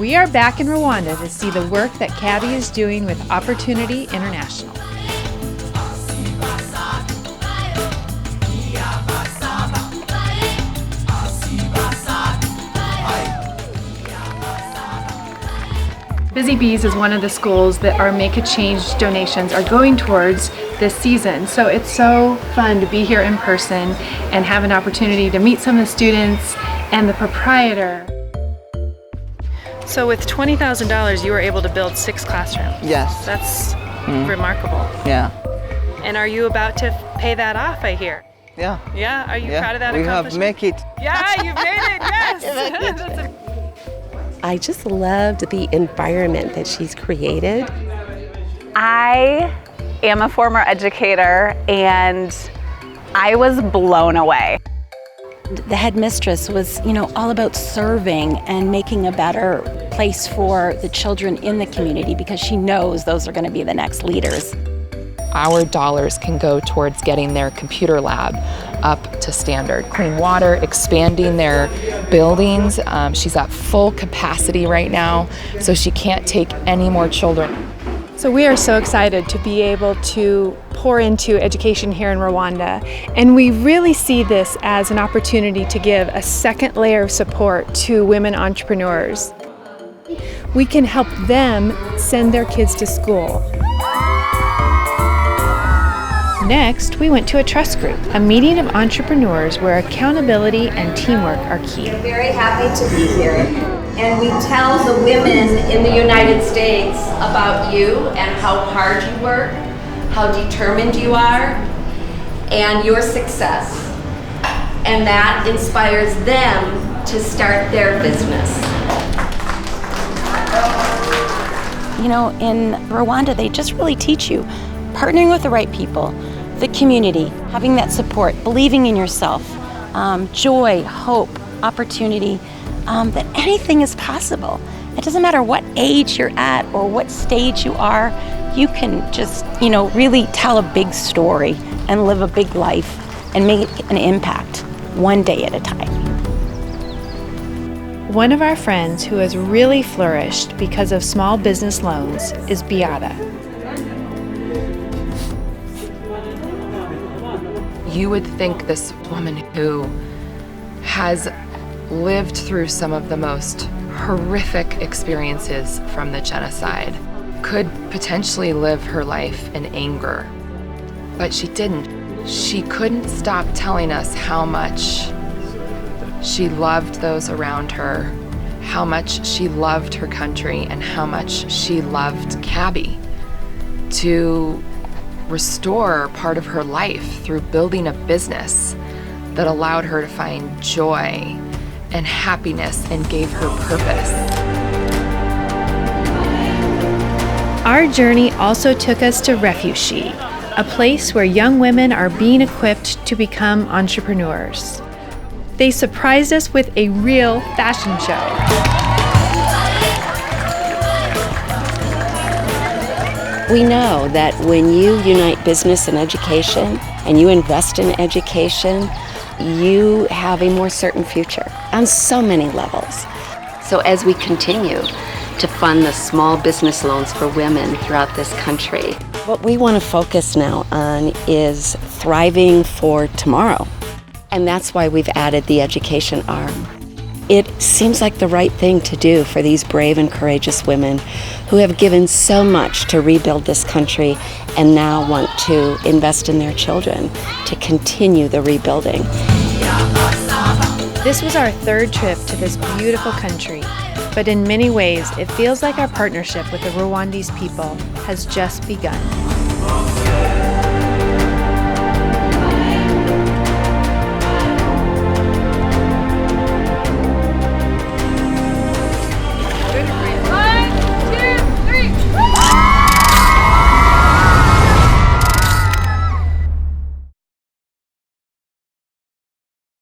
We are back in Rwanda to see the work that Cabi is doing with Opportunity International. Busy Bees is one of the schools that our Make a Change donations are going towards this season. So it's so fun to be here in person and have an opportunity to meet some of the students and the proprietor. So with $20,000, you were able to build 6 classrooms. Yes. That's remarkable. Yeah. And are you about to pay that off, I hear? Yeah. Yeah? Are you proud of that we accomplishment? have make it. Yeah, you've made it, yes! I just loved the environment that she's created. I am a former educator and I was blown away. The headmistress was, all about serving and making a better place for the children in the community because she knows those are going to be the next leaders. Our dollars can go towards getting their computer lab up to standard. Clean water, expanding their buildings. She's at full capacity right now, so she can't take any more children. So we are so excited to be able to pour into education here in Rwanda, and we really see this as an opportunity to give a second layer of support to women entrepreneurs. We can help them send their kids to school. Next, we went to a trust group, a meeting of entrepreneurs where accountability and teamwork are key. We're very happy to be here, and we tell the women in the United States about you and how hard you work, how determined you are, and your success. And that inspires them to start their business. In Rwanda, they just really teach you partnering with the right people, the community, having that support, believing in yourself, joy, hope, opportunity, that anything is possible. It doesn't matter what age you're at or what stage you are, you can just, really tell a big story and live a big life and make an impact one day at a time. One of our friends who has really flourished because of small business loans is Beata. You would think this woman who has lived through some of the most horrific experiences from the genocide could potentially live her life in anger, but she didn't. She couldn't stop telling us how much she loved those around her, how much she loved her country, and how much she loved Cabi, to restore part of her life through building a business that allowed her to find joy and happiness and gave her purpose. Our journey also took us to Refuge, a place where young women are being equipped to become entrepreneurs. They surprised us with a real fashion show. We know that when you unite business and education and you invest in education, you have a more certain future on so many levels. So as we continue to fund the small business loans for women throughout this country, What we want to focus now on is thriving for tomorrow. And that's why we've added the education arm. It seems like the right thing to do for these brave and courageous women who have given so much to rebuild this country and now want to invest in their children to continue the rebuilding. This was our third trip to this beautiful country, but in many ways it feels like our partnership with the Rwandese people has just begun.